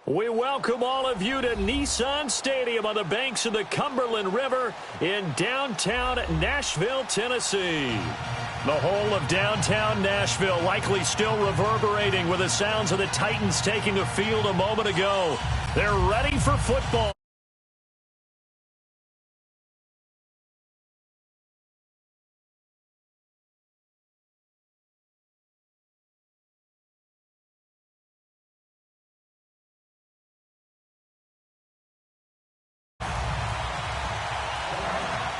We welcome all of you to Nissan Stadium on the banks of the Cumberland River in downtown Nashville, Tennessee. The whole of downtown Nashville likely still reverberating with the sounds of the Titans taking the field a moment ago. They're ready for football.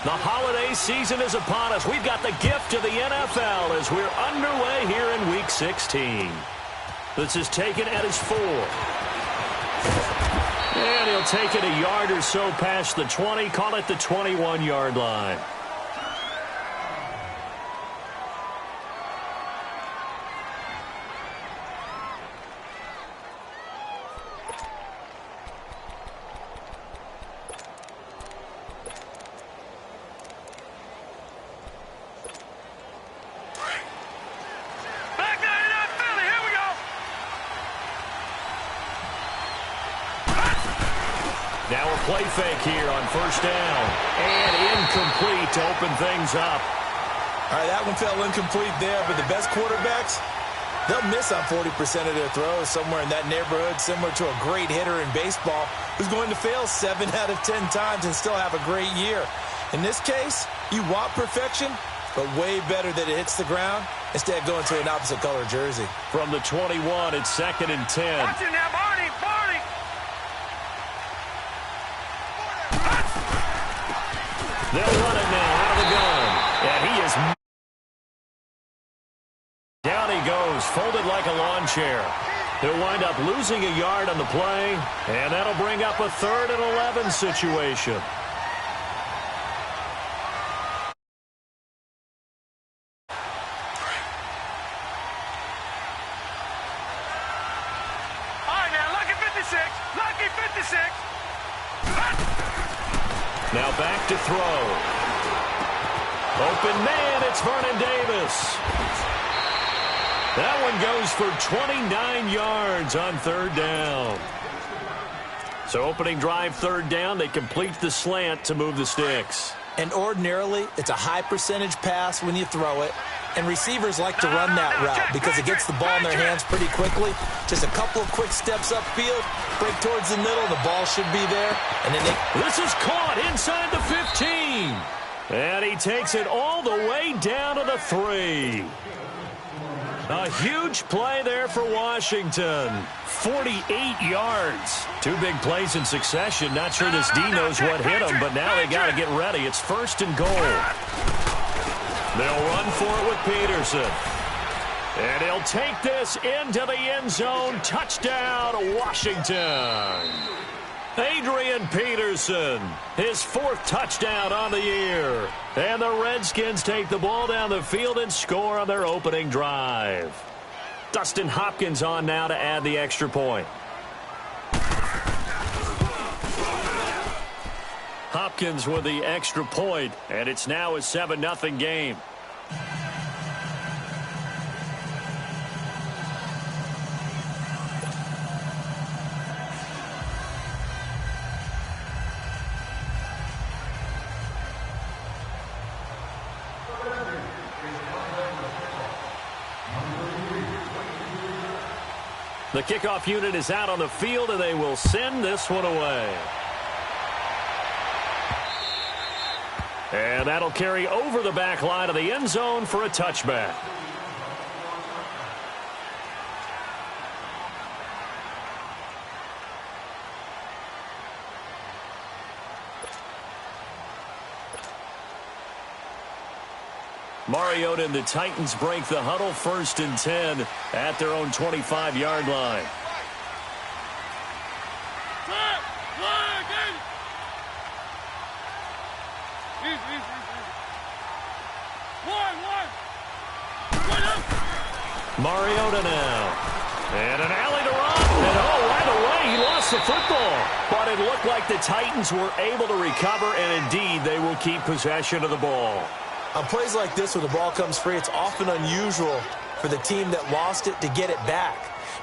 The holiday season is upon us. We've got the gift of the NFL as we're underway here in Week 16. This is taken at his 4. And he'll take it a yard or so past the 20, call it the 21-yard line. Now a play fake here on first down. And incomplete to open things up. All right, that one fell incomplete there, but the best quarterbacks, they'll miss on 40% of their throws, somewhere in that neighborhood, similar to a great hitter in baseball who's going to fail 7 out of 10 times and still have a great year. In this case, you want perfection, but way better that it hits the ground instead of going to an opposite color jersey. From the 21, it's 2nd and 10. Watch it now, Barney! They'll run it now out of the gun. And he is... Down he goes, folded like a lawn chair. He'll wind up losing a yard on the play, and that'll bring up a 3rd and 11 situation. All right, now, lucky 56. Lucky 56. Now back to throw. Open man, it's Vernon Davis. That one goes for 29 yards on 3rd down. So opening drive 3rd down, they complete the slant to move the sticks. And ordinarily, it's a high percentage pass when you throw it. And receivers like to run that route because it gets the ball in their hands pretty quickly. Just a couple of quick steps upfield, break towards the middle, the ball should be there. And then This is caught inside the 15. And he takes it all the way down to the 3. A huge play there for Washington. 48 yards. 2 big plays in succession. Not sure this D knows what hit him, but now they got to get ready. It's 1st and goal. They'll run for it with Peterson. And he'll take this into the end zone. Touchdown, Washington. Adrian Peterson, his 4th touchdown on the year. And the Redskins take the ball down the field and score on their opening drive. Dustin Hopkins on now to add the extra point. Hopkins with the extra point, and it's now a 7-0 game. The kickoff unit is out on the field, and they will send this one away. And that'll carry over the back line of the end zone for a touchback. Mariota and the Titans break the huddle, 1st and 10 at their own 25-yard line. Mariota now. And an alley to run. And right away he lost the football. But it looked like the Titans were able to recover, and indeed they will keep possession of the ball. On plays like this, when the ball comes free, it's often unusual for the team that lost it to get it back.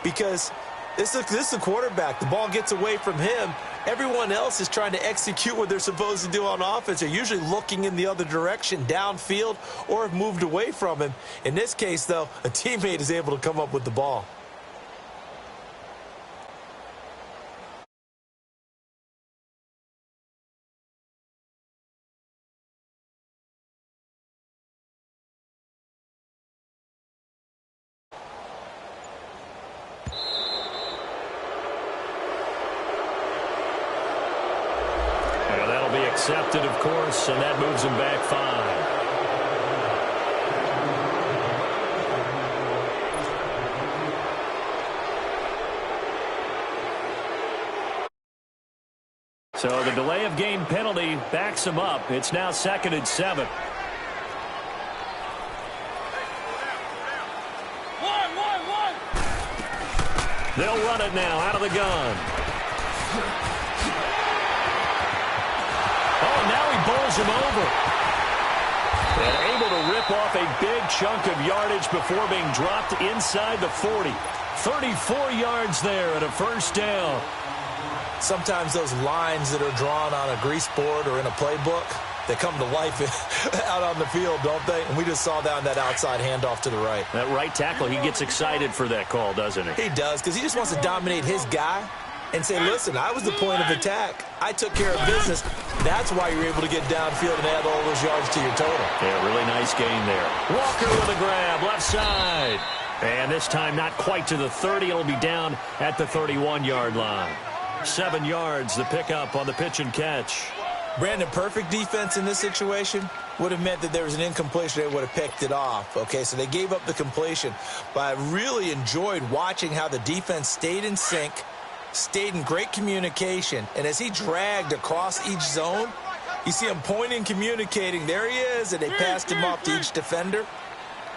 Because This is the quarterback. The ball gets away from him. Everyone else is trying to execute what they're supposed to do on offense. They're usually looking in the other direction, downfield, or have moved away from him. In this case, though, a teammate is able to come up with the ball. Accepted, of course, and that moves him back 5. So the delay of game penalty backs him up. It's now 2nd and 7. They'll run it now out of the gun. Oh, now he bowls him over. And able to rip off a big chunk of yardage before being dropped inside the 40. 34 yards there at a first down. Sometimes those lines that are drawn on a grease board or in a playbook, they come to life out on the field, don't they? And we just saw that on that outside handoff to the right. That right tackle, he gets excited for that call, doesn't he? He does, because he just wants to dominate his guy and say, listen, I was the point of attack. I took care of business. That's why you're able to get downfield and add all those yards to your total. Yeah, really nice gain there. Walker with a grab, left side. And this time not quite to the 30. It'll be down at the 31-yard line. 7 yards, the pickup on the pitch and catch. Brandon, perfect defense in this situation would have meant that there was an incompletion. They would have picked it off. Okay, so they gave up the completion. But I really enjoyed watching how the defense stayed in sync, stayed in great communication, and as he dragged across each zone, you see him pointing, communicating. There he is, and they passed him off to each defender.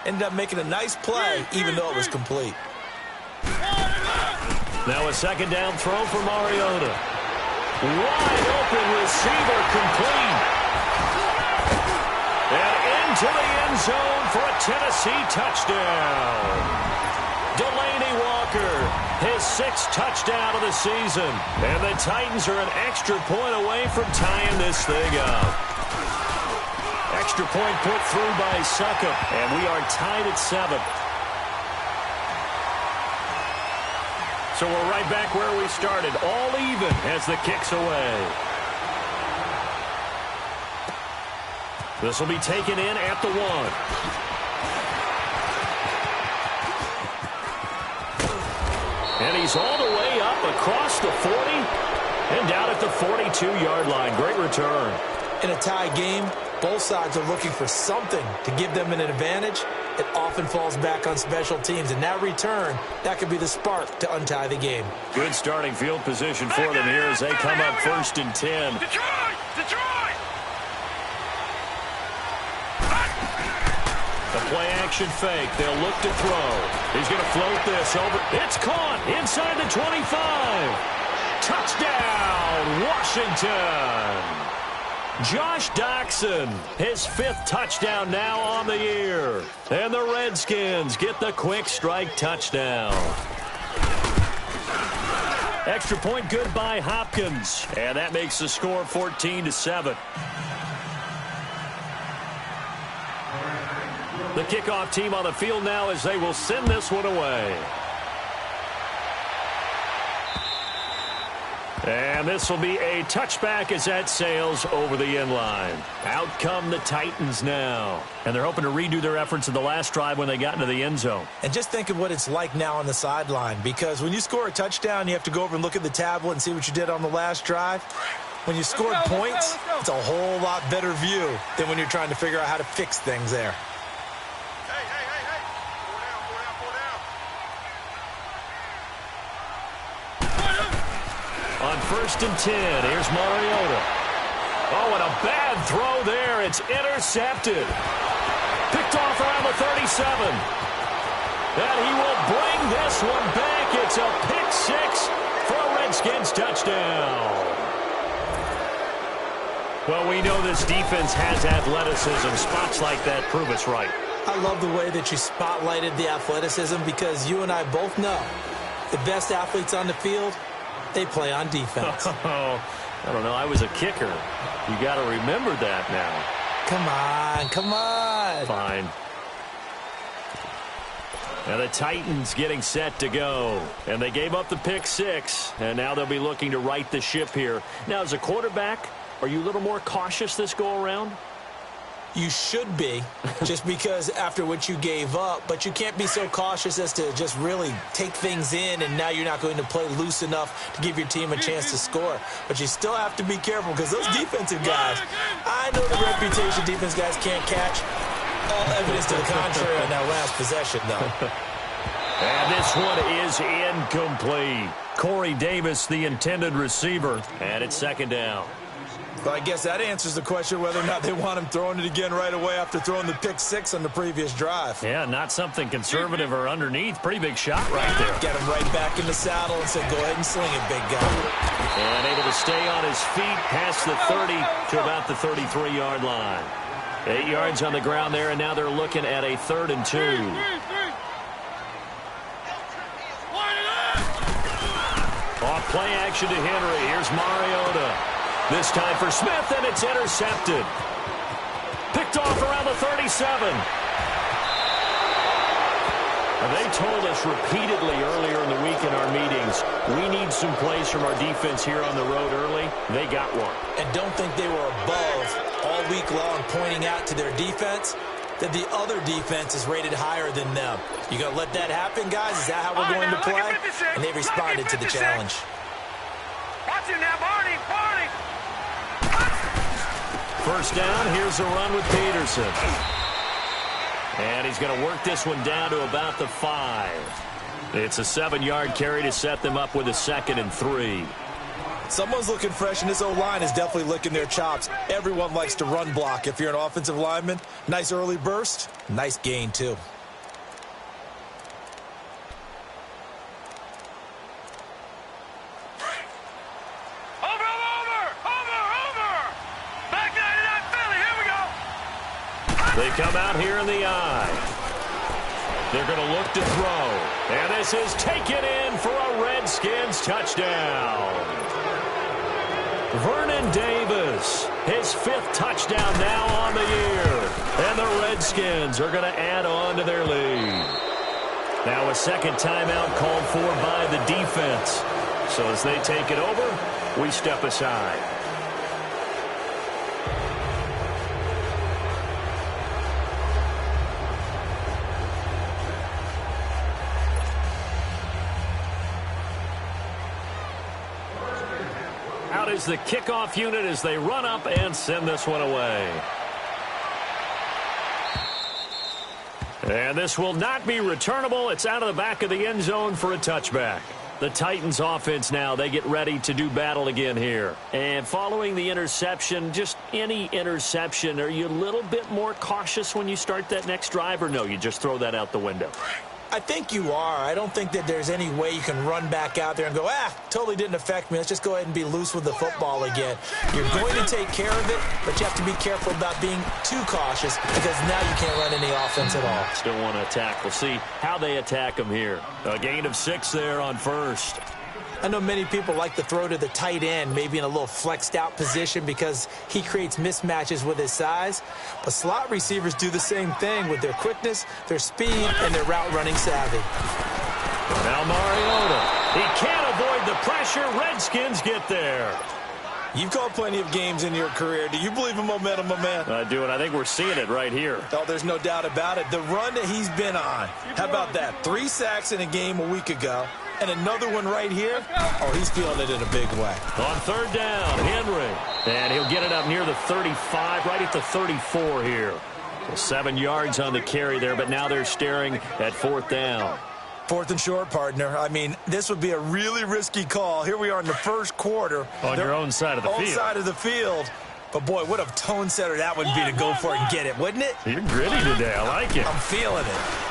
Ended up making a nice play, even though it was complete. Now a 2nd down throw for Mariota. Wide open receiver complete. And into the end zone for a Tennessee touchdown. Delaney Walker, his 6th touchdown of the season. And the Titans are an extra point away from tying this thing up. Extra point put through by Succop. And we are tied at 7. So we're right back where we started, all even as the kick's away. This will be taken in at the 1. And he's all the way up across the 40 and down at the 42-yard line. Great return. In a tie game, both sides are looking for something to give them an advantage. It often falls back on special teams, and that return, that could be the spark to untie the game. Good starting field position for them here as they come up 1st and 10. Detroit! Detroit! The play action fake. They'll look to throw. He's going to float this over. It's caught inside the 25. Touchdown, Washington. Josh Doxson, his 5th touchdown now on the year. And the Redskins get the quick strike touchdown. Extra point good by Hopkins. And that makes the score 14-7. The kickoff team on the field now as they will send this one away. And this will be a touchback as that sails over the end line. Out come the Titans now. And they're hoping to redo their efforts in the last drive when they got into the end zone. And just think of what it's like now on the sideline, because when you score a touchdown, you have to go over and look at the tablet and see what you did on the last drive. When you scored points, it's a whole lot better view than when you're trying to figure out how to fix things there. On 1st and 10, here's Mariota. Oh, and a bad throw there. It's intercepted. Picked off around the 37. And he will bring this one back. It's a pick 6 for a Redskins touchdown. Well, we know this defense has athleticism. Spots like that prove us right. I love the way that you spotlighted the athleticism, because you and I both know The best athletes on the field, they play on defense. I don't know. I was a kicker. You got to remember that now. Come on, come on. Fine. And the Titans getting set to go. And they gave up the pick 6. And now they'll be looking to right the ship here. Now, as a quarterback, are you a little more cautious this go-around? You should be, just because after what you gave up. But you can't be so cautious as to just really take things in, and now you're not going to play loose enough to give your team a chance to score. But you still have to be careful, because those defensive guys, I know the reputation defense guys can't catch. All evidence to the contrary on that last possession, though. And this one is incomplete. Corey Davis, the intended receiver, and it's second down. Well, I guess that answers the question whether or not they want him throwing it again right away after throwing the pick 6 on the previous drive. Yeah, not something conservative or underneath. Pretty big shot right there. Get him right back in the saddle and said, go ahead and sling it, big guy. And able to stay on his feet past the 30 to about the 33-yard line. 8 yards on the ground there, and now they're looking at a 3rd and 2. Off play action to Henry. Here's Mariota. This time for Smith, and it's intercepted. Picked off around the 37. They told us repeatedly earlier in the week in our meetings, we need some plays from our defense here on the road early. They got one. And don't think they were above all week long pointing out to their defense that the other defense is rated higher than them. You going to let that happen, guys? Is that how we're going to play? And they responded to the challenge. Watch him now, Barney. First down, here's a run with Peterson. And he's going to work this one down to about the 5. It's a 7-yard carry to set them up with a 2nd and 3. Someone's looking fresh, and this O-line is definitely licking their chops. Everyone likes to run block. If you're an offensive lineman, nice early burst, nice gain, too. They come out here in the eye. They're going to look to throw. And this is taken in for a Redskins touchdown. Vernon Davis, his 5th touchdown now on the year. And the Redskins are going to add on to their lead. Now a second timeout called for by the defense. So as they take it over, we step aside. Out is the kickoff unit as they run up and send this one away. And this will not be returnable. It's out of the back of the end zone for a touchback. The Titans offense now, they get ready to do battle again here. And following the interception, just any interception, are you a little bit more cautious when you start that next drive, or no, you just throw that out the window? I think you are. I don't think that there's any way you can run back out there and go, totally didn't affect me. Let's just go ahead and be loose with the football again. You're going to take care of it, but you have to be careful about being too cautious because now you can't run any offense at all. Still want to attack. We'll see how they attack them here. A gain of 6 there on first. I know many people like to throw to the tight end, maybe in a little flexed out position because he creates mismatches with his size. But slot receivers do the same thing with their quickness, their speed, and their route running savvy. Now Mariota. He can't avoid the pressure. Redskins get there. You've called plenty of games in your career. Do you believe in momentum, my man? I do, and I think we're seeing it right here. Oh, there's no doubt about it. The run that he's been on. How about that? 3 sacks in a game a week ago. And another one right here. Oh, he's feeling it in a big way. On 3rd down, Henry. And he'll get it up near the 35, right at the 34 here. So 7 yards on the carry there, but now they're staring at 4th down. 4th and short, partner. I mean, this would be a really risky call. Here we are in the first quarter. On your own side of the field. Own side of the field. But, boy, what a tone setter that would be to go for it and get it, wouldn't it? You're gritty today. I like it. I'm feeling it.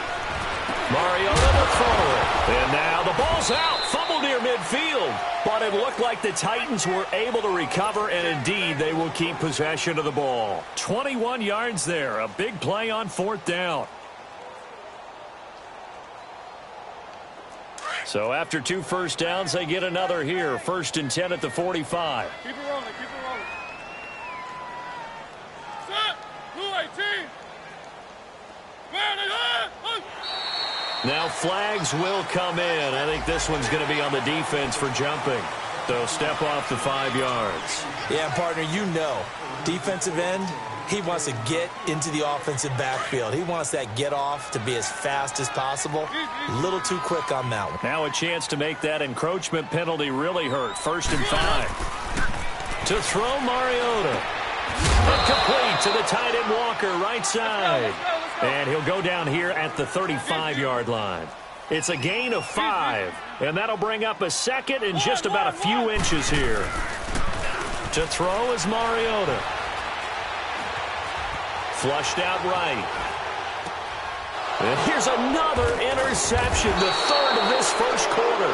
Mariota to throw. And now the ball's out. Fumble near midfield. But it looked like the Titans were able to recover, and indeed they will keep possession of the ball. 21 yards there. A big play on 4th down. So after 2 first downs, they get another here. 1st and 10 at the 45. Keep it rolling, keep it rolling. Set, blue 18. Now flags will come in. I think this one's going to be on the defense for jumping. So step off the 5 yards. Yeah, partner, you know, defensive end, he wants to get into the offensive backfield. He wants that get off to be as fast as possible. A little too quick on that one. Now a chance to make that encroachment penalty really hurt. 1st and 5. To throw Mariota. Incomplete to the tight end Walker, right side. And he'll go down here at the 35-yard line. It's a gain of 5, and that'll bring up a 2nd and just about a few inches here. To throw is Mariota. Flushed out right. And here's another interception, the 3rd of this first quarter.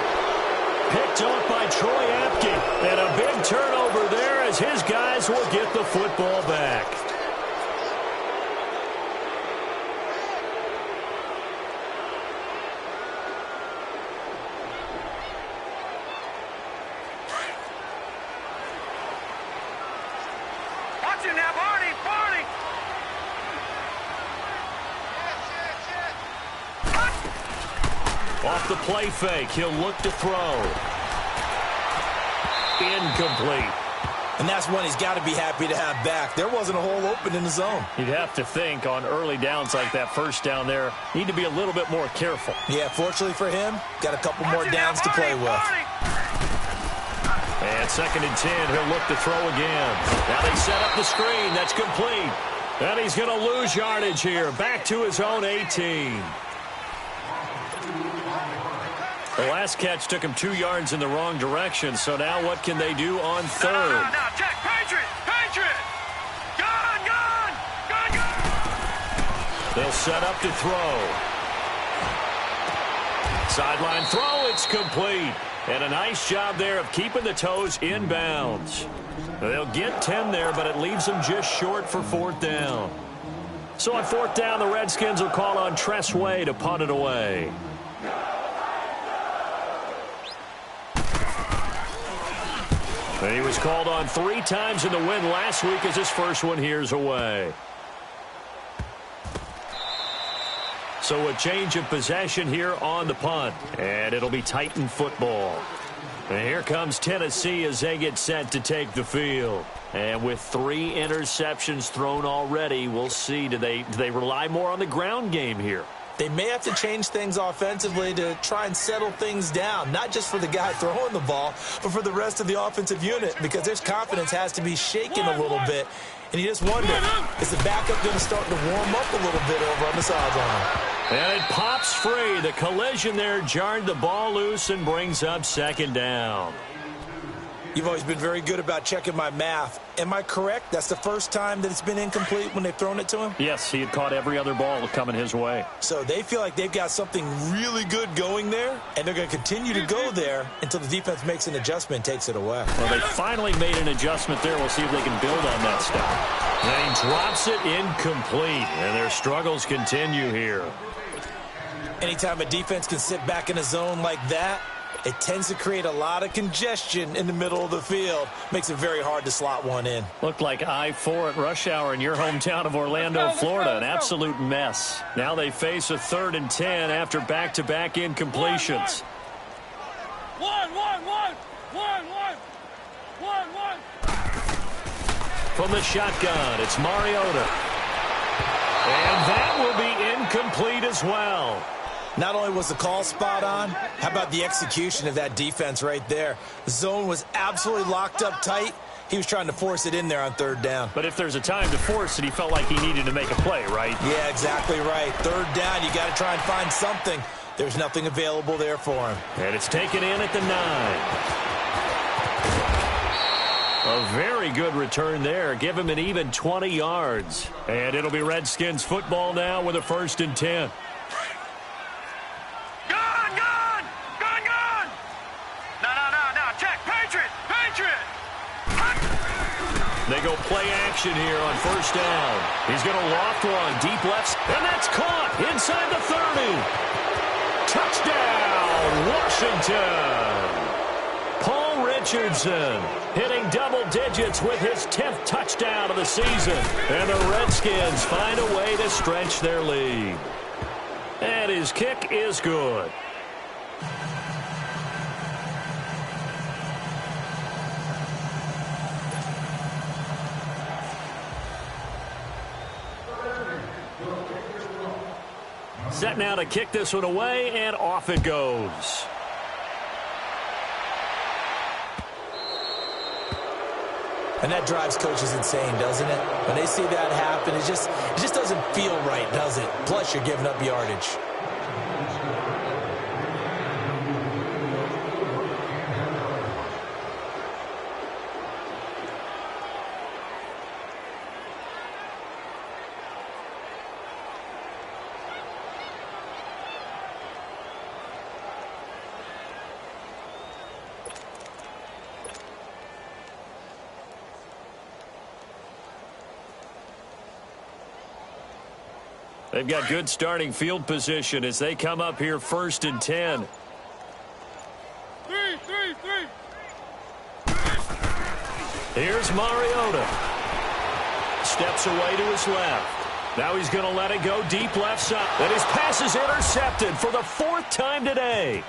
Picked off by Troy Apke, and a big turnover there as his guys will get the football back. Watch it now, Barney, Barney. Off the play fake, he'll look to throw. Incomplete. And that's one he's got to be happy to have back. There wasn't a hole open in the zone. You'd have to think on early downs like that, first down there, need to be a little bit more careful. Yeah, fortunately for him, got a couple more downs to play with. And 2nd and 10, he'll look to throw again. Now they set up the screen. That's complete. And he's going to lose yardage here. Back to his own 18. The last catch took him 2 yards in the wrong direction. So now what can they do on 3rd? Now, check, Patriot, Patriot. Gone, gone, gone, gone. They'll set up to throw. Sideline throw, it's complete. And a nice job there of keeping the toes inbounds. They'll get 10 there, but it leaves them just short for 4th down. So on 4th down, the Redskins will call on Tress Way to punt it away. And he was called on 3 times in the win last week as his first one here's away. So a change of possession here on the punt. And it'll be Titan football. And here comes Tennessee as they get set to take the field. And with 3 interceptions thrown already, we'll see. Do they rely more on the ground game here? They may have to change things offensively to try and settle things down, not just for the guy throwing the ball, but for the rest of the offensive unit, because their confidence has to be shaken a little bit. And you just wonder, is the backup going to start to warm up a little bit over on the sideline? And it pops free. The collision there jarred the ball loose and brings up 2nd down. You've always been very good about checking my math. Am I correct? That's the first time that it's been incomplete when they've thrown it to him? Yes, he had caught every other ball coming his way. So they feel like they've got something really good going there, and they're going to continue to go there until the defense makes an adjustment and takes it away. Well, they finally made an adjustment there. We'll see if they can build on that stuff. And he drops it incomplete, and their struggles continue here. Anytime a defense can sit back in a zone like that, it tends to create a lot of congestion in the middle of the field. Makes it very hard to slot one in. Looked like I-4 at rush hour in your hometown of Orlando, Florida. An absolute mess. Now they face a 3rd and 10 after back-to-back incompletions. One. From the shotgun, it's Mariota. And that will be incomplete as well. Not only was the call spot on, how about the execution of that defense right there? The zone was absolutely locked up tight. He was trying to force it in there on 3rd down. But if there's a time to force it, he felt like he needed to make a play, right? Yeah, exactly right. 3rd down, you got to try and find something. There's nothing available there for him. And it's taken in at the 9. A very good return there. Give him an even 20 yards. And it'll be Redskins football now with a 1st and 10. They go play action here on 1st down. He's going to loft one, deep left, and that's caught inside the 30. Touchdown, Washington! Paul Richardson hitting double digits with his 10th touchdown of the season. And the Redskins find a way to stretch their lead. And his kick is good. Set now to kick this one away, and off it goes. And that drives coaches insane, doesn't it? When they see that happen, it just doesn't feel right, does it? Plus, you're giving up yardage. They've got good starting field position as they come up here 1st and 10. Three. Here's Mariota. Steps away to his left. Now he's going to let it go deep left side. And his pass is intercepted for the 4th time today.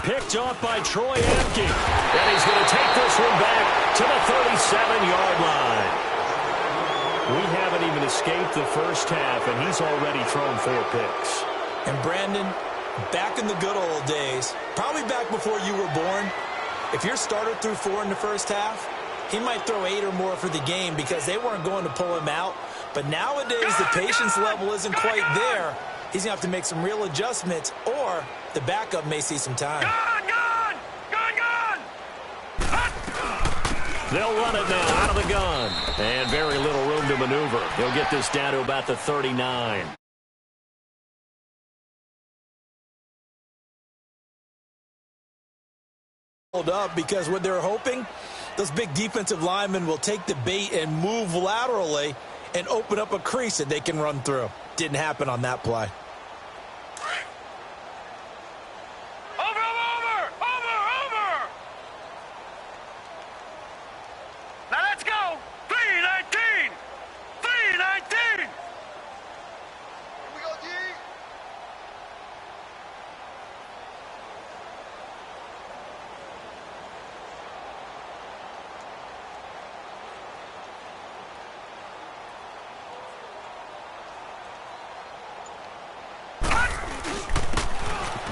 Picked off by Troy Apke. And he's going to take this one back to the 37-yard line. We haven't even escaped the first half, and he's already thrown 4 picks. And Brandon, back in the good old days, probably back before you were born, if your starter threw 4 in the first half, he might throw 8 or more for the game because they weren't going to pull him out. But nowadays, the patience level isn't quite there. He's going to have to make some real adjustments, or the backup may see some time. Gone! They'll run it now out of the gun. And very little room to maneuver. He'll get this down to about the 39. Hold up, because what they're hoping, those big defensive linemen will take the bait and move laterally and open up a crease that they can run through. Didn't happen on that play. Over! Now let's go! 319! 319! Here we go, G!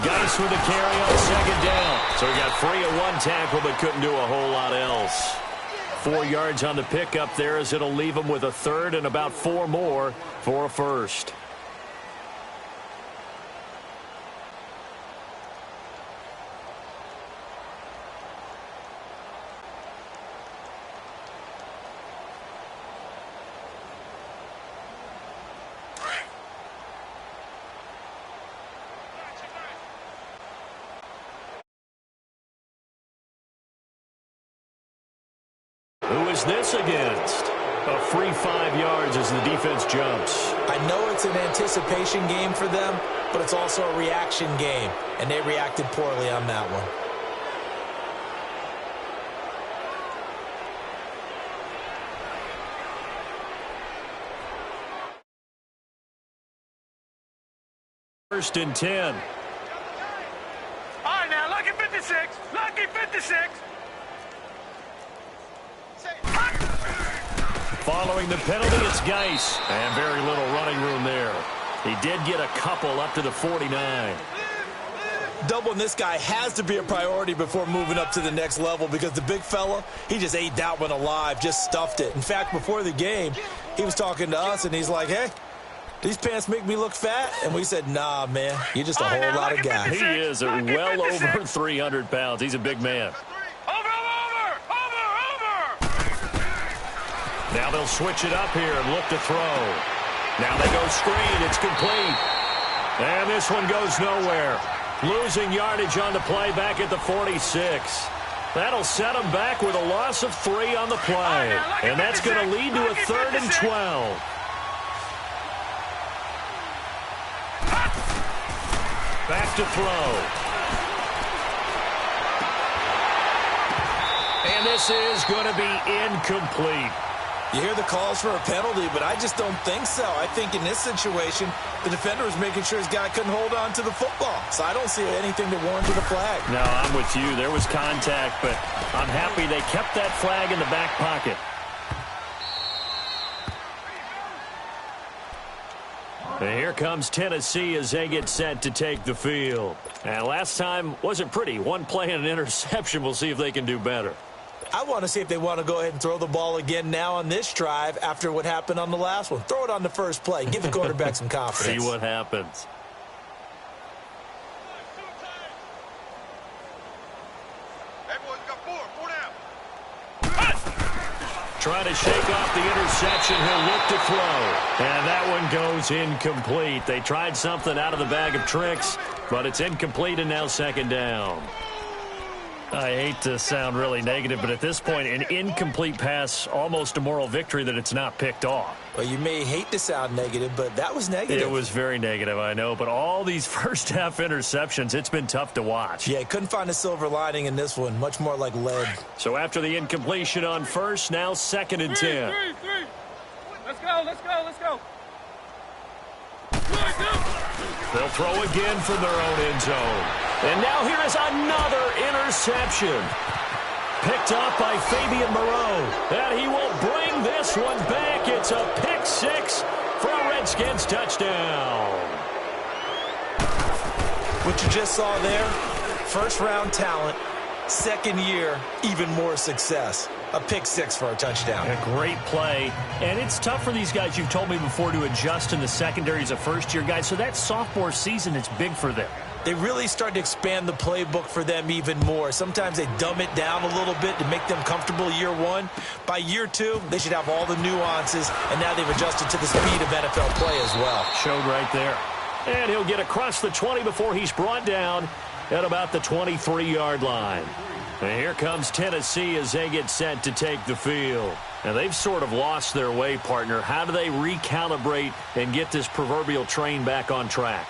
Geis with the carry on 2nd down. So he got free of 1 tackle but couldn't do a whole lot else. 4 yards on the pickup there as it'll leave him with a 3rd and about 4 more for a 1st. Who is this against? A free 5 yards as the defense jumps. I know it's an anticipation game for them, but it's also a reaction game, and they reacted poorly on that one. First and 10. All right, now, lucky 56. Lucky 56. Following the penalty, it's Geis. And very little running room there. He did get a couple up to the 49. Doubling this guy has to be a priority before moving up to the next level because the big fella, he just ate that one alive, just stuffed it. In fact, before the game, he was talking to us, and he's like, hey, these pants make me look fat? And we said, nah, man, you're just a whole lot of guy. He is well over 300 pounds. He's a big man. Now they'll switch it up here and look to throw. Now they go screen. It's complete. And this one goes nowhere. Losing yardage on the play back at the 46. That'll set them back with a loss of 3 on the play. And that's going to lead to a 3rd and 12. Back to throw. And this is going to be incomplete. You hear the calls for a penalty, but I just don't think so. I think in this situation, the defender was making sure his guy couldn't hold on to the football. So I don't see anything to warrant a flag. No, I'm with you. There was contact, but I'm happy they kept that flag in the back pocket. And here comes Tennessee as they get set to take the field. And last time wasn't pretty. One play and an interception. We'll see if they can do better. I want to see if they want to go ahead and throw the ball again now on this drive after what happened on the last one. Throw it on the first play. Give the quarterback some confidence. See what happens. Everyone's got four down. Trying to shake off the interception. He'll look to throw. And that one goes incomplete. They tried something out of the bag of tricks, but it's incomplete and now second down. I hate to sound really negative, but at this point, an incomplete pass, almost a moral victory that it's not picked off. Well, you may hate to sound negative, but that was negative. It was very negative, I know, but all these first-half interceptions, it's been tough to watch. Yeah, couldn't find a silver lining in this one. Much more like lead. So after the incompletion on first, now second and 10. Three. Let's go. They'll throw again from their own end zone. And now here is another interception. Picked up by Fabian Moreau. And he will bring this one back. It's a pick six for a Redskins touchdown. What you just saw there, first-round talent, second year, even more success. A pick six for a touchdown. A great play. And it's tough for these guys, you've told me before, to adjust in the secondary as a first-year guy. So that sophomore season, it's big for them. They really start to expand the playbook for them even more. Sometimes they dumb it down a little bit to make them comfortable year one. By year two, they should have all the nuances, and now they've adjusted to the speed of NFL play as well. Showed right there. And he'll get across the 20 before he's brought down at about the 23-yard line. And here comes Tennessee as they get set to take the field. And they've sort of lost their way, partner. How do they recalibrate and get this proverbial train back on track?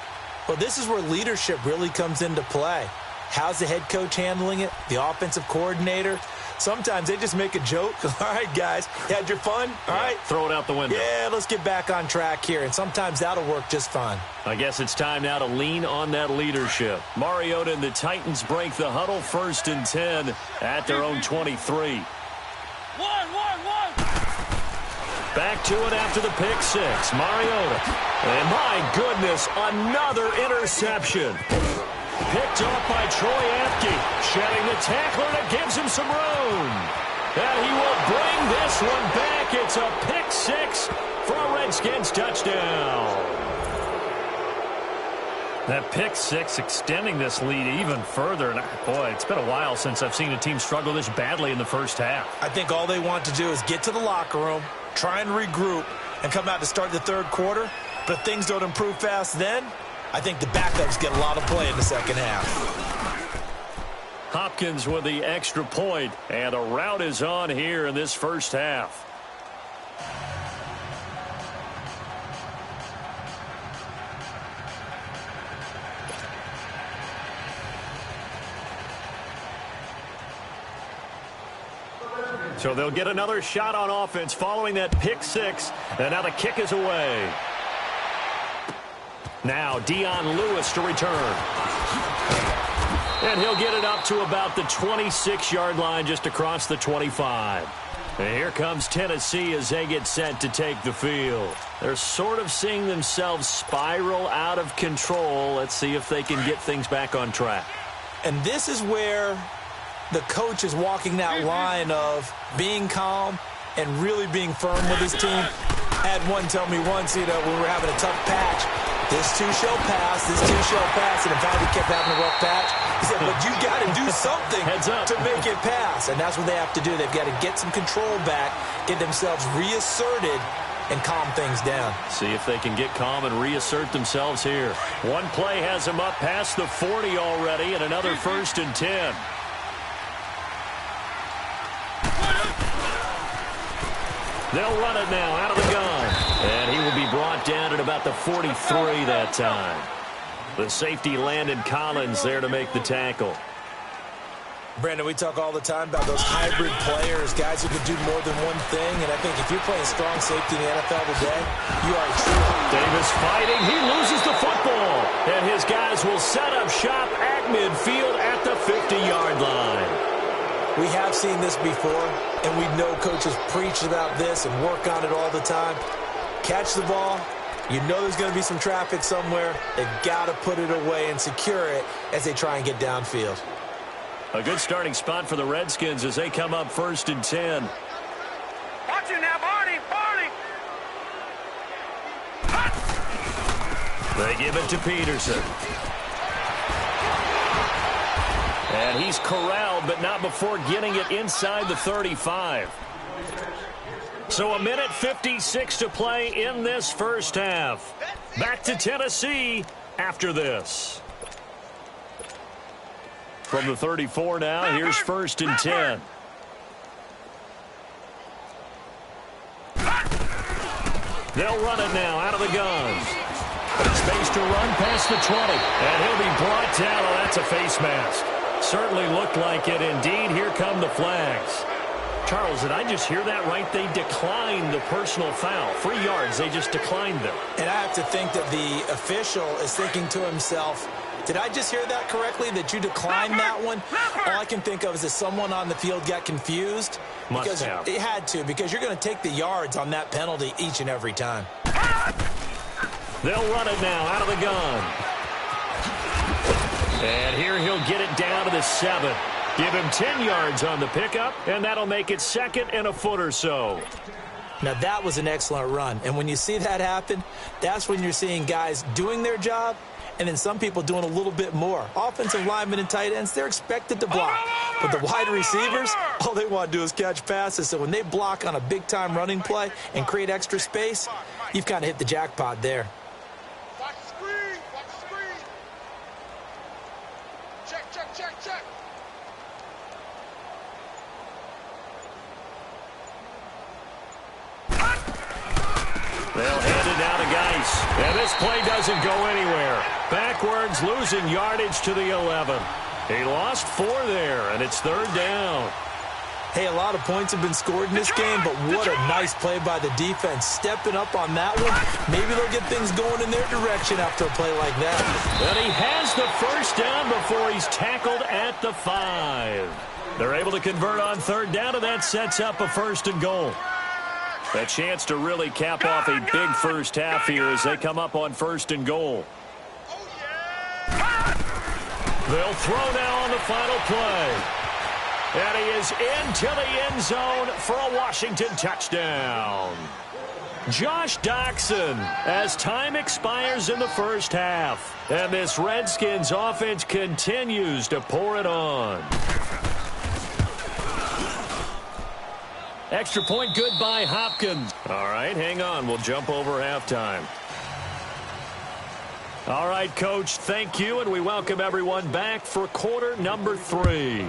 Well, this is where leadership really comes into play. How's the head coach handling it? The offensive coordinator? Sometimes they just make a joke. All right, guys, you had your fun? All right. Throw it out the window. Yeah, let's get back on track here. And sometimes that'll work just fine. I guess it's time now to lean on that leadership. Mariota and the Titans break the huddle, 1st and 10 at their own 23. One. Back to it after the pick six. Mariota. And my goodness, another interception. Picked off by Troy Apke. Shedding the tackler that gives him some room. And he will bring this one back. It's a pick six for a Redskins touchdown. That pick six extending this lead even further. And boy, it's been a while since I've seen a team struggle this badly in the first half. I think all they want to do is get to the locker room, try and regroup, and come out to start the third quarter. But if things don't improve fast then, I think the backups get a lot of play in the second half. Hopkins with the extra point, and the route is on here in this first half. So they'll get another shot on offense following that pick six, and now the kick is away. Now Dion Lewis to return. And he'll get it up to about the 26-yard line, just across the 25. And here comes Tennessee as they get set to take the field. They're sort of seeing themselves spiral out of control. Let's see if they can get things back on track. And this is where the coach is walking that line of being calm and really being firm with his team. I had one tell me once, when we were having a tough patch, this too shall pass, and in fact he kept having a rough patch. He said, but you got to do something to make it pass, and that's what they have to do. They've got to get some control back, get themselves reasserted, and calm things down. See if they can get calm and reassert themselves here. One play has them up past the 40 already, and another 1st and 10. They'll run it now out of the gun. And he will be brought down at about the 43 that time. The safety Landon Collins there to make the tackle. Brandon, we talk all the time about those hybrid players, guys who can do more than one thing, and I think if you're playing strong safety in the NFL today, you are a true. Davis fighting. He loses the football, and his guys will set up shop at midfield at the 50-yard line. We have seen this before, and we know coaches preach about this and work on it all the time. Catch the ball. You know there's going to be some traffic somewhere. They've got to put it away and secure it as they try and get downfield. A good starting spot for the Redskins as they come up 1st and 10. Watch it now, Barney! They give it to Peterson. And he's corralled, but not before getting it inside the 35. So 1:56 to play in this first half. Back to Tennessee after this. From the 34 now, here's 1st and 10. They'll run it now out of the gun. Space to run past the 20. And he'll be brought down. Oh, that's a face mask. Certainly looked like it. Indeed, here come the flags. Charles, did I just hear that right? They declined the personal foul. 3 yards, they just declined them. And I have to think that the official is thinking to himself, did I just hear that correctly, that you declined that one? All I can think of is that someone on the field got confused. Must have. It had to, because you're going to take the yards on that penalty each and every time. They'll run it now out of the gun. And here he'll get it down to the 7. Give him 10 yards on the pickup, and that'll make it 2nd and a foot or so. Now, that was an excellent run. And when you see that happen, that's when you're seeing guys doing their job, and then some people doing a little bit more. Offensive linemen and tight ends, they're expected to block. But the wide receivers, all they want to do is catch passes. So when they block on a big-time running play and create extra space, you've kind of hit the jackpot there. Watch the screen. Watch the screen. Check. They'll hand it down to Geis. And this play doesn't go anywhere. Backwards, losing yardage to the 11. He lost 4 there, and it's 3rd down. Hey, a lot of points have been scored in this game, but what a nice play by the defense. Stepping up on that one, maybe they'll get things going in their direction after a play like that. And he has the 1st down before he's tackled at the 5. They're able to convert on 3rd down, and that sets up a 1st and goal. A chance to really cap off a big first half here as they come up on 1st and goal. They'll throw now on the final play. And he is into the end zone for a Washington touchdown. Josh Doxson as time expires in the first half. And this Redskins offense continues to pour it on. Extra point good by Hopkins. All right, hang on. We'll jump over halftime. All right, Coach, thank you, and we welcome everyone back for quarter number 3.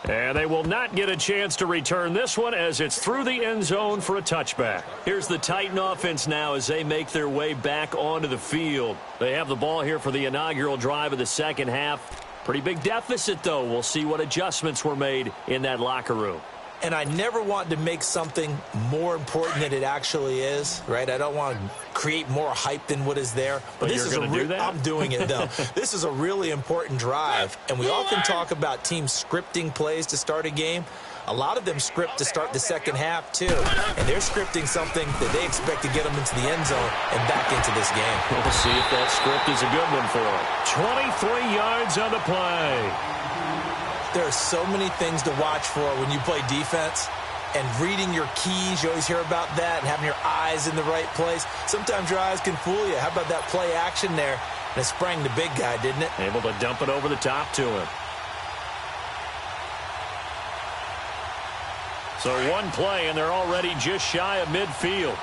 And they will not get a chance to return this one as it's through the end zone for a touchback. Here's the Titan offense now as they make their way back onto the field. They have the ball here for the inaugural drive of the second half. Pretty big deficit, though. We'll see what adjustments were made in that locker room. And I never want to make something more important than it actually is, right? I don't want to create more hype than what is there. But this you're is going to do that? I'm doing it, though. This is a really important drive. And we often talk about teams scripting plays to start a game. A lot of them script to start the second half, too. And they're scripting something that they expect to get them into the end zone and back into this game. We'll see if that script is a good one for them. 23 yards on the play. There are so many things to watch for when you play defense. And reading your keys, you always hear about that, and having your eyes in the right place. Sometimes your eyes can fool you. How about that play action there? And it sprang the big guy, didn't it? Able to dump it over the top to him. So one play, and they're already just shy of midfield.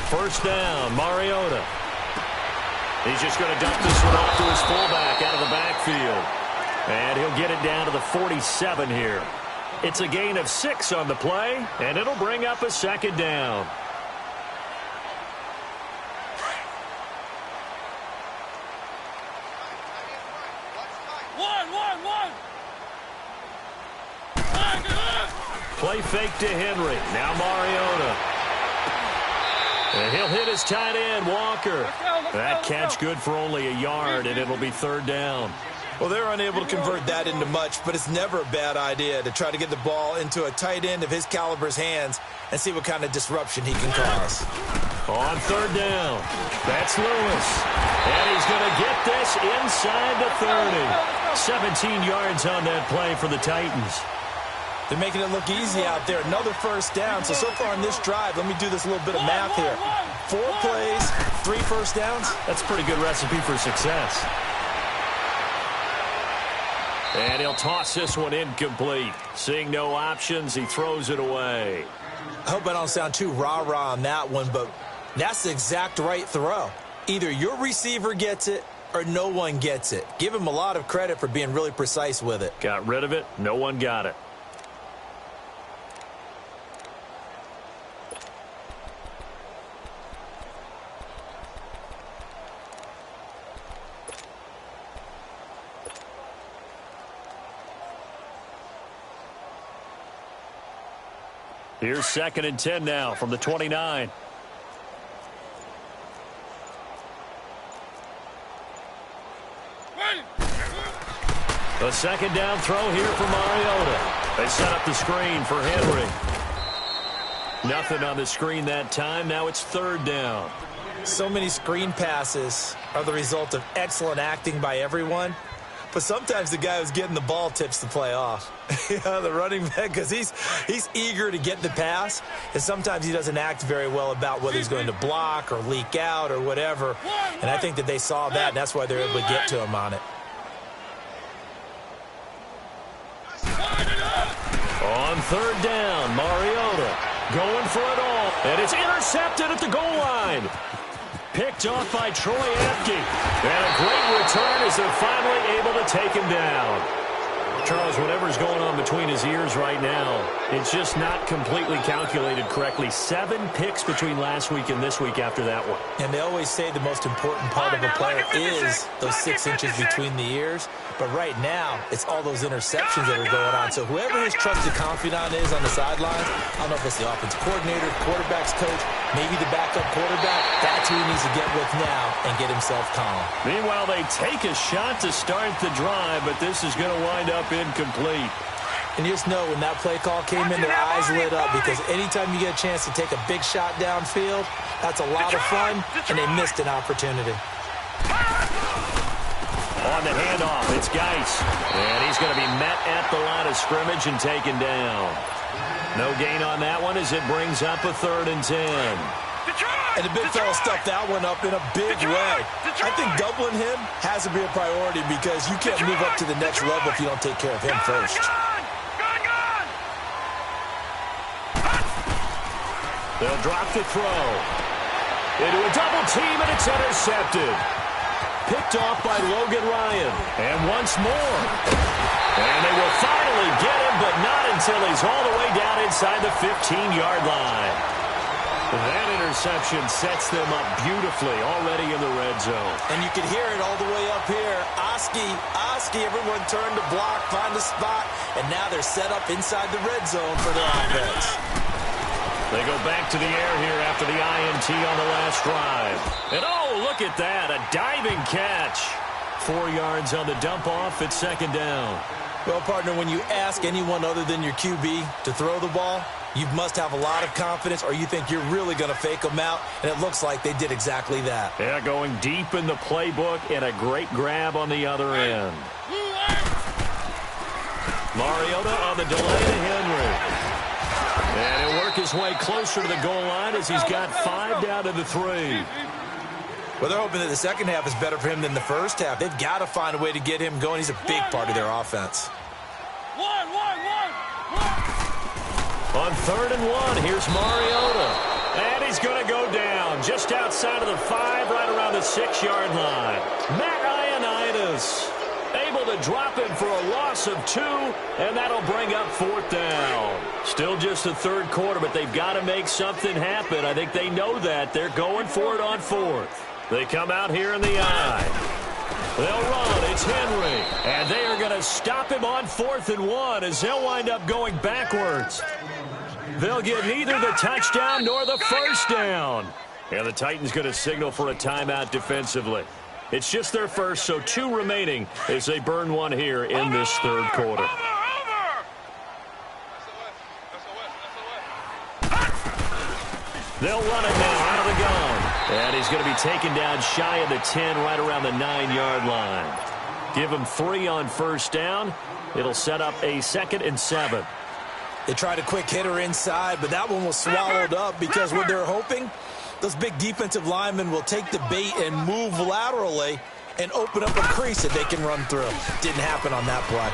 First down, Mariota. He's just going to dump this one off to his fullback out of the backfield. And he'll get it down to the 47 here. It's a gain of 6 on the play, and it'll bring up a second down. Play fake to Henry. Now Mariota. And he'll hit his tight end, Walker. That catch good for only a yard, and it'll be third down. Well, they're unable to convert that into much, but it's never a bad idea to try to get the ball into a tight end of his caliber's hands and see what kind of disruption he can cause. On third down, that's Lewis. And he's going to get this inside the 30. 17 yards on that play for the Titans. They're making it look easy out there. Another first down. So far in this drive, let me do this little bit of math here. 4 plays, 3 first downs. That's a pretty good recipe for success. And he'll toss this one incomplete. Seeing no options, he throws it away. I hope I don't sound too rah-rah on that one, but that's the exact right throw. Either your receiver gets it or no one gets it. Give him a lot of credit for being really precise with it. Got rid of it. No one got it. Here's 2nd and 10 now from the 29. A second down throw here for Mariota. They set up the screen for Henry. Nothing on the screen that time. Now it's third down. So many screen passes are the result of excellent acting by everyone. But sometimes the guy who's getting the ball tips the play off. The running back, because he's eager to get the pass, and sometimes he doesn't act very well about whether he's going to block or leak out or whatever. And I think that they saw that, and that's why they're able to get to him on it. On third down, Mariota going for it all. And it's intercepted at the goal line. Picked off by Troy Apke. And a great return as they're finally able to take him down. Charles, whatever's going on between his ears right now, it's just not completely calculated correctly. 7 picks between last week and this week after that one. And they always say the most important part of a player is those 6 inches between the ears. But right now, it's all those interceptions that are going on. So whoever his trusted confidant is on the sidelines, I don't know if it's the offensive coordinator, quarterback's coach, maybe the backup quarterback, that's who he needs to get with now and get himself calm. Meanwhile, they take a shot to start the drive, but this is going to wind up incomplete. And you just know when that play call came in, their eyes lit up, because anytime you get a chance to take a big shot downfield, that's a lot of fun, and they missed an opportunity. On the handoff, it's Geis. And he's going to be met at the line of scrimmage and taken down. No gain on that one as it brings up a 3rd and 10. And the big fella stuffed that one up in a big way. I think doubling him has to be a priority, because you can't move up to the next level if you don't take care of him first. They'll drop the throw. Into a double team, and it's intercepted. Picked off by Logan Ryan. And once more. And they will finally get him, but not until he's all the way down inside the 15-yard line. That interception sets them up beautifully already in the red zone. And you can hear it all the way up here. Oski, everyone turned to block, find a spot, and now they're set up inside the red zone for their offense. They go back to the air here after the INT on the last drive. And oh, look at that, a diving catch. 4 yards on the dump off at 2nd down. Well, partner, when you ask anyone other than your QB to throw the ball, you must have a lot of confidence, or you think you're really going to fake them out, and it looks like they did exactly that. Yeah, going deep in the playbook, and a great grab on the other end. Mariota on the delay to Henry. And he'll work his way closer to the goal line as he's got 5 down to the 3. Well, they're hoping that the second half is better for him than the first half. They've got to find a way to get him going. He's a big part of their offense. On 3rd and 1, here's Mariota. And he's going to go down just outside of the 5, right around the 6-yard line. Ioannidis able to drop him for a loss of 2, and that'll bring up 4th down. Still just the third quarter, but they've got to make something happen. I think they know that. They're going for it on 4th. They come out here in the I. They'll run. It's Henry. And they are going to stop him on 4th and 1 as they'll wind up going backwards. They'll get neither the touchdown nor the first down. And the Titans going to signal for a timeout defensively. It's just their first, so 2 remaining as they burn one here in this third quarter. They'll run it now out of the gun. And he's going to be taken down shy of the 10, right around the 9-yard line. Give him 3 on first down. It'll set up a 2nd and 7. They tried a quick hitter inside, but that one was swallowed up because what they're hoping, those big defensive linemen will take the bait and move laterally and open up a crease that they can run through. Didn't happen on that play.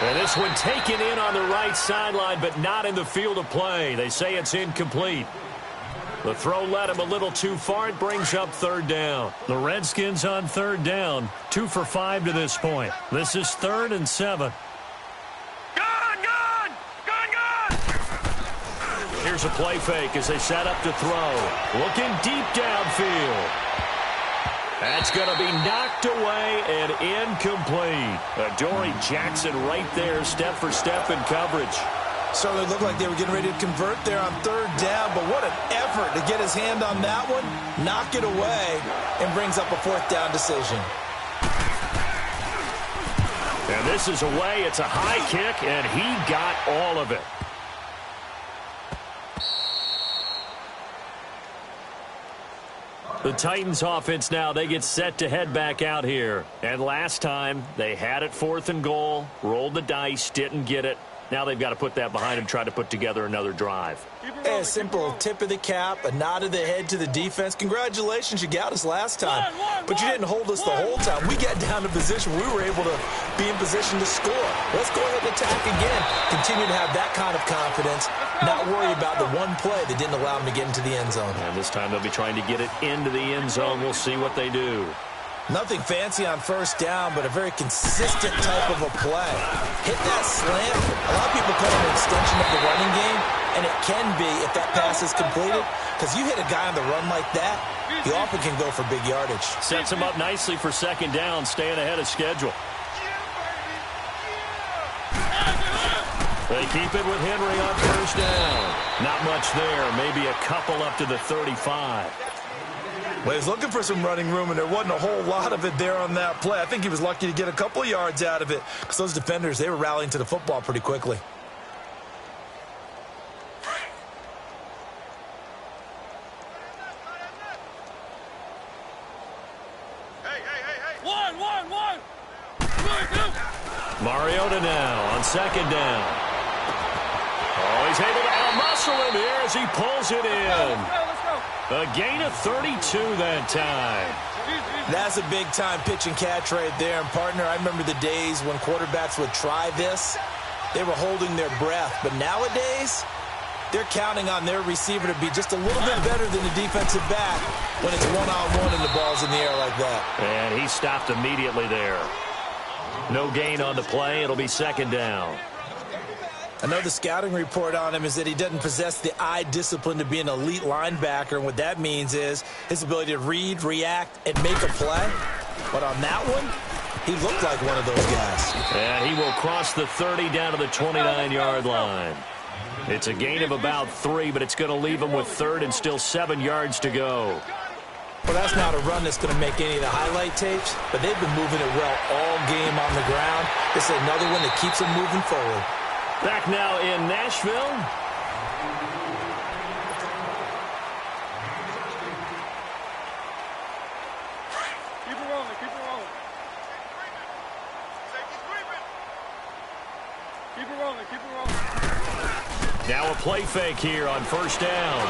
And this one taken in on the right sideline, but not in the field of play. They say it's incomplete. The throw led him a little too far. It brings up 3rd down. The Redskins on 3rd down, 2 for 5 to this point. This is 3rd and 7. Here's a play fake as they set up to throw. Looking deep downfield. That's going to be knocked away and incomplete. Adoree Jackson right there, step for step in coverage. Certainly looked like they were getting ready to convert there on 3rd down, but what an effort to get his hand on that one, knock it away, and brings up a 4th down decision. And this is away. It's a high kick, and he got all of it. The Titans offense now, they get set to head back out here. And last time, they had it 4th and goal, rolled the dice, didn't get it. Now they've got to put that behind them, try to put together another drive. A simple tip of the cap, a nod of the head to the defense. Congratulations, you got us last time. But you didn't hold us the whole time. We got down to position. We were able to be in position to score. Let's go ahead and attack again. Continue to have that kind of confidence. Not worry about the one play that didn't allow them to get into the end zone. And this time they'll be trying to get it into the end zone. We'll see what they do. Nothing fancy on first down, but a very consistent type of a play. Hit that slant. A lot of people call it an extension of the running game, and it can be if that pass is completed, because you hit a guy on the run like that, he often can go for big yardage. Sets him up nicely for 2nd down, staying ahead of schedule. They keep it with Henry on first down. Not much there, maybe a couple up to the 35. Well, he was looking for some running room, and there wasn't a whole lot of it there on that play. I think he was lucky to get a couple of yards out of it, because those defenders, they were rallying to the football pretty quickly. Hey. One. Mariota now on 2nd down. Oh, he's able to outmuscle him here as he pulls it in. A gain of 32 that time. That's a big-time pitch and catch right there. And, partner, I remember the days when quarterbacks would try this. They were holding their breath. But nowadays, they're counting on their receiver to be just a little bit better than the defensive back when it's one-on-one and the ball's in the air like that. And he stopped immediately there. No gain on the play. It'll be 2nd down. I know the scouting report on him is that he doesn't possess the eye discipline to be an elite linebacker. And what that means is his ability to read, react, and make a play. But on that one, he looked like one of those guys. And he will cross the 30 down to the 29-yard line. It's a gain of about 3, but it's going to leave him with 3rd and still 7 yards to go. Well, that's not a run that's going to make any of the highlight tapes, but they've been moving it well all game on the ground. This is another one that keeps them moving forward. Back now in Nashville. Keep it rolling. Now a play fake here on first down.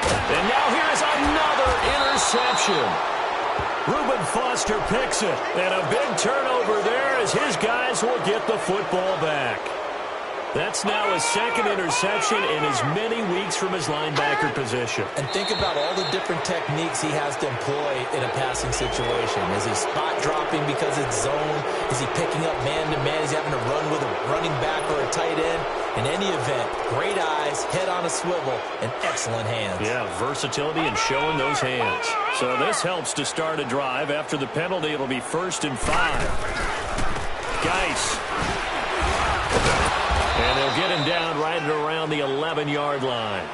And now here's another interception. Reuben Foster picks it. And a big turnover there as his guys will get the football back. That's now a second interception in as many weeks from his linebacker position. And think about all the different techniques he has to employ in a passing situation. Is he spot dropping because it's zone? Is he picking up man-to-man? Is he having to run with a running back or a tight end? In any event, great eyes, head on a swivel, and excellent hands. Yeah, versatility and showing those hands. So this helps to start a drive. After the penalty, it'll be 1st and 5. Geis. And they'll get him down right at around the 11-yard line.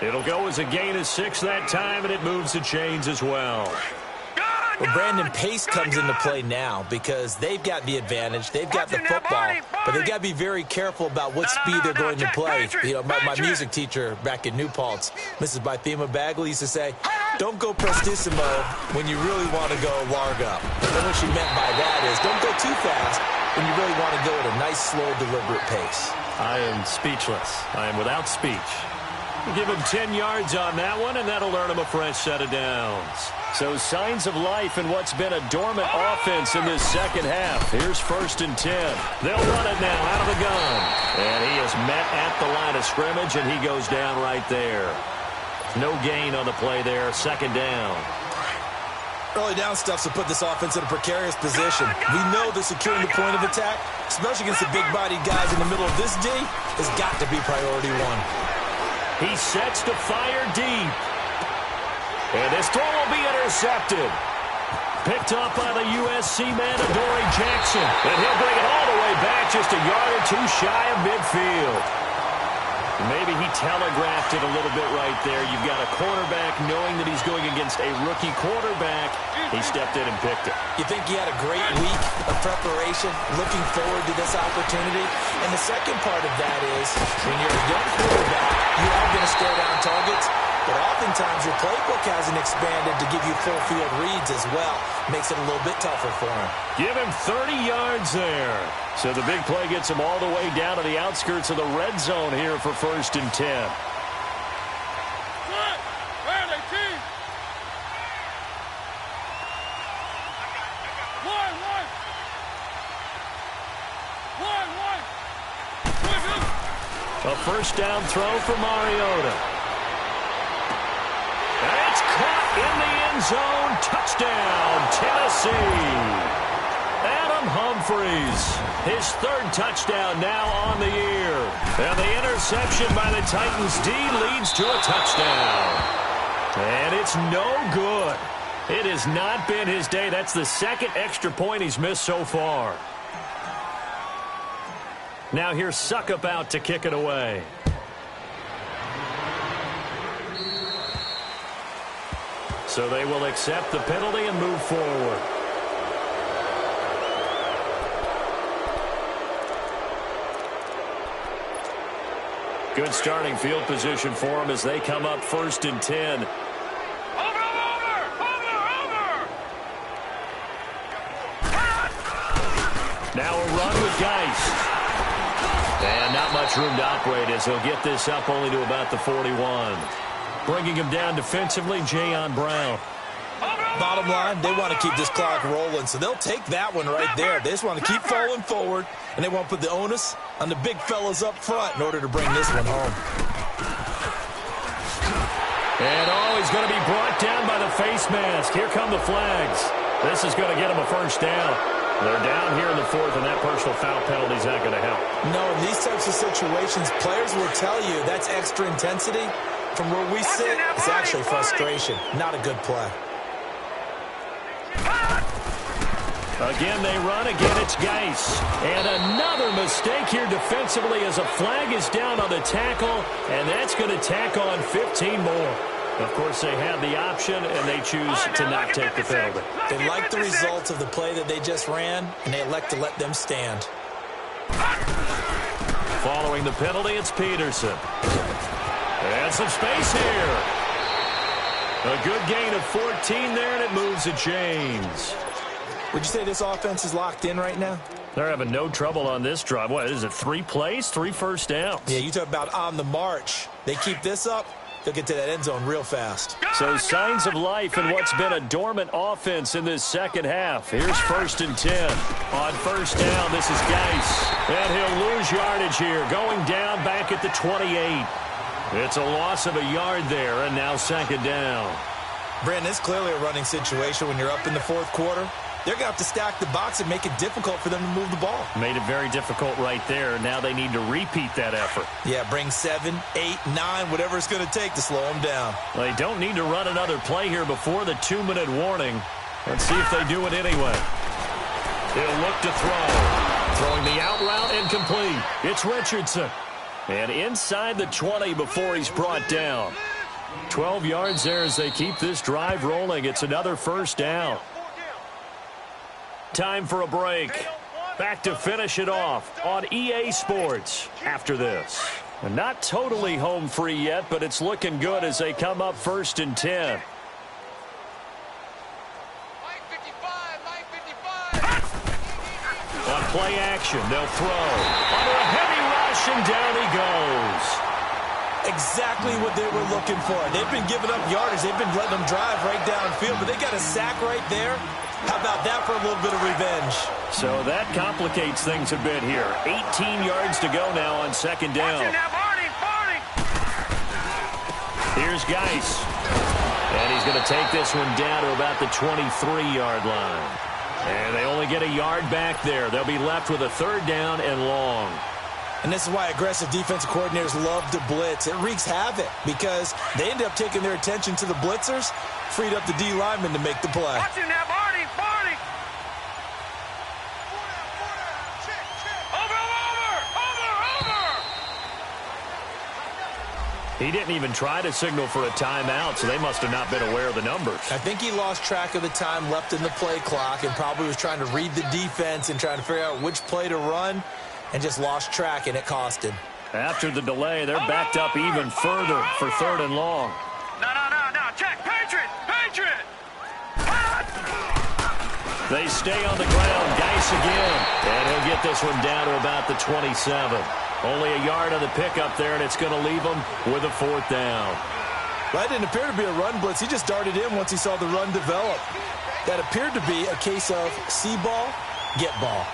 It'll go as a gain of 6 that time, and it moves the chains as well. Well, Brandon, pace comes into play now because they've got the advantage. They've got the football, but they've got to be very careful about what speed they're going to play. You know, my music teacher back in New Paltz, Mrs. Bythema Bagley, used to say, don't go prestissimo when you really want to go largo. And what she meant by that is don't go too fast when you really want to go at a nice, slow, deliberate pace. I am speechless. I am without speech. Give him 10 yards on that one, and that'll earn him a fresh set of downs. So signs of life in what's been a dormant offense in this second half. Here's 1st and 10. They'll run it now out of the gun. And he is met at the line of scrimmage, and he goes down right there. No gain on the play there. 2nd down. Early down stuff to put this offense in a precarious position. We know that securing the point of attack, especially against the big-bodied guys in the middle of this D, has got to be priority 1. He sets to fire deep. And this throw will be intercepted. Picked up by the USC man, Adoree Jackson. And he'll bring it all the way back just a yard or 2 shy of midfield. Maybe he telegraphed it a little bit right there. You've got a cornerback knowing that he's going against a rookie quarterback. He stepped in and picked it. You think he had a great week of preparation, looking forward to this opportunity? And the second part of that is, when you're a young quarterback, you are going to stare down targets, but oftentimes your playbook hasn't expanded to give you full field reads as well. Makes it a little bit tougher for him. Give him 30 yards there. So the big play gets him all the way down to the outskirts of the red zone here for 1st and 10. A 1st down throw for Mariota. And it's caught in the end zone. Touchdown, Tennessee. Adam Humphries, his 3rd touchdown now on the year. And the interception by the Titans D leads to a touchdown. And it's no good. It has not been his day. That's the 2nd extra point he's missed so far. Now here's Suckup out to kick it away. So they will accept the penalty and move forward. Good starting field position for them as they come up 1st and 10. Now a run with Geis. And not much room to operate as he'll get this up only to about the 41. Bringing him down defensively, Jayon Brown. Bottom line, they want to keep this clock rolling, so they'll take that one right there. They just want to keep falling forward, and they want to put the onus on the big fellas up front in order to bring this one home. And he's going to be brought down by the face mask. Here come the flags. This is going to get him a 1st down. They're down here in the 4th, and that personal foul penalty is not going to help. No, in these types of situations, players will tell you that's extra intensity. From where we sit, it's actually frustration. Not a good play. Again, they run. Again, it's Geis. And another mistake here defensively as a flag is down on the tackle, and that's going to tack on 15 more. Of course, they have the option, and they choose to not take the penalty. They like the results of the play that they just ran, and they elect to let them stand. Following the penalty, it's Peterson. And some space here. A good gain of 14 there, and it moves the chains. Would you say this offense is locked in right now? They're having no trouble on this drive. What is it, 3 plays, 3 first downs? Yeah, you talk about on the march. They keep this up, they'll get to that end zone real fast. So signs of life in what's been a dormant offense in this second half. Here's 1st and 10. On 1st down, this is Geis. And he'll lose yardage here, going down back at the 28. It's a loss of a yard there, and now 2nd down. Brandon, it's clearly a running situation when you're up in the 4th quarter. They're going to have to stack the box and make it difficult for them to move the ball. Made it very difficult right there. Now they need to repeat that effort. Yeah, bring 7, 8, 9, whatever it's going to take to slow them down. They don't need to run another play here before the 2-minute warning. Let's see if they do it anyway. He'll look to throw. Throwing the out route incomplete. It's Richardson. And inside the 20 before he's brought down. 12 yards there as they keep this drive rolling. It's another 1st down. Time for a break. Back to finish it off on EA Sports after this. And not totally home free yet, but it's looking good as they come up 1st and 10. On play action, they'll throw. Under a heavy rush, and down he goes. Exactly what they were looking for. They've been giving up yardage. They've been letting them drive right downfield, but they got a sack right there. How about that for a little bit of revenge? So that complicates things a bit here. 18 yards to go now on 2nd down. Here's Geis. And he's going to take this one down to about the 23-yard line. And they only get a yard back there. They'll be left with a 3rd down and long. And this is why aggressive defensive coordinators love to blitz. It wreaks havoc because they end up taking their attention to the blitzers, freed up the D lineman to make the play. Watch him now, Barney! Over! He didn't even try to signal for a timeout, so they must have not been aware of the numbers. I think he lost track of the time left in the play clock and probably was trying to read the defense and trying to figure out which play to run and just lost track, and it cost him. After the delay, they're backed up even further for 3rd and long. No. Check. Patriot! They stay on the ground. Geis again. And he'll get this one down to about the 27. Only a yard on the pickup there, and it's going to leave him with a 4th down. Well, that didn't appear to be a run blitz. He just darted in once he saw the run develop. That appeared to be a case of see ball, get ball.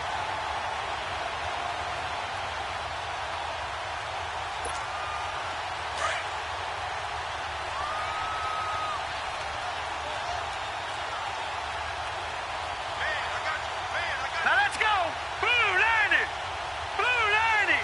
Now let's go! Blue 90! Blue 90!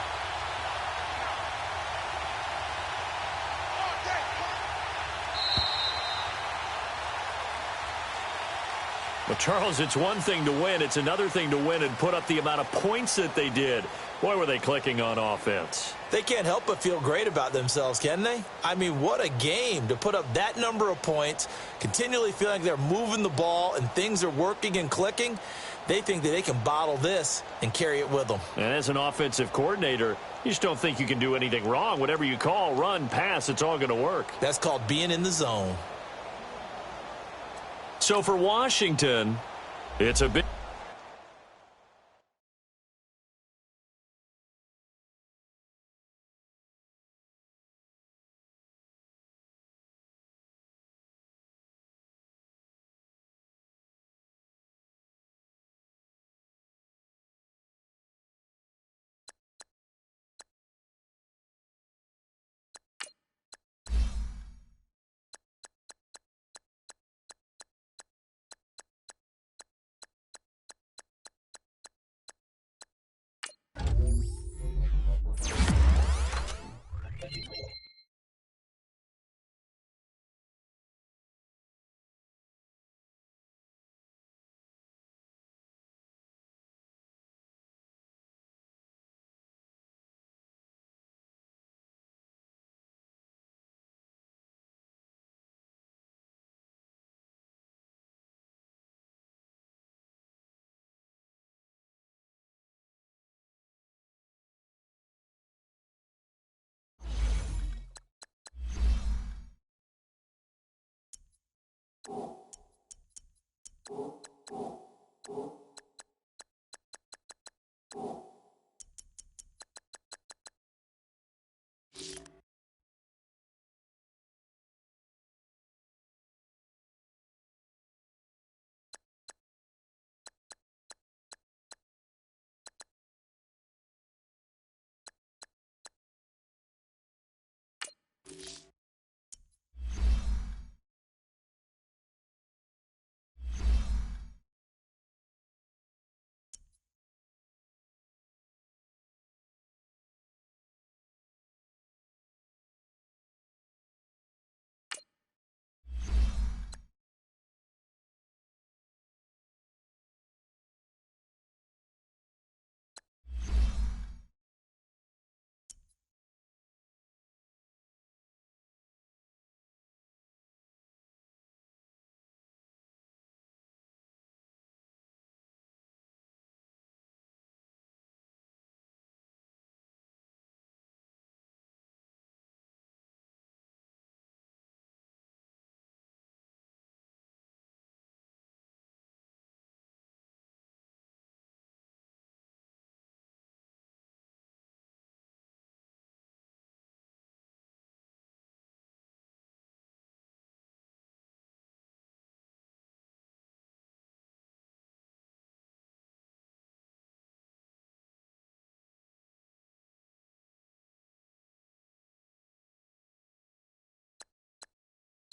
Well, Charles, it's one thing to win. It's another thing to win and put up the amount of points that they did. Boy, were they clicking on offense. They can't help but feel great about themselves, can they? I mean, what a game to put up that number of points, continually feeling like they're moving the ball and things are working and clicking. They think that they can bottle this and carry it with them. And as an offensive coordinator, you just don't think you can do anything wrong. Whatever you call, run, pass, it's all going to work. That's called being in the zone. So for Washington, it's a big...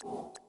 it.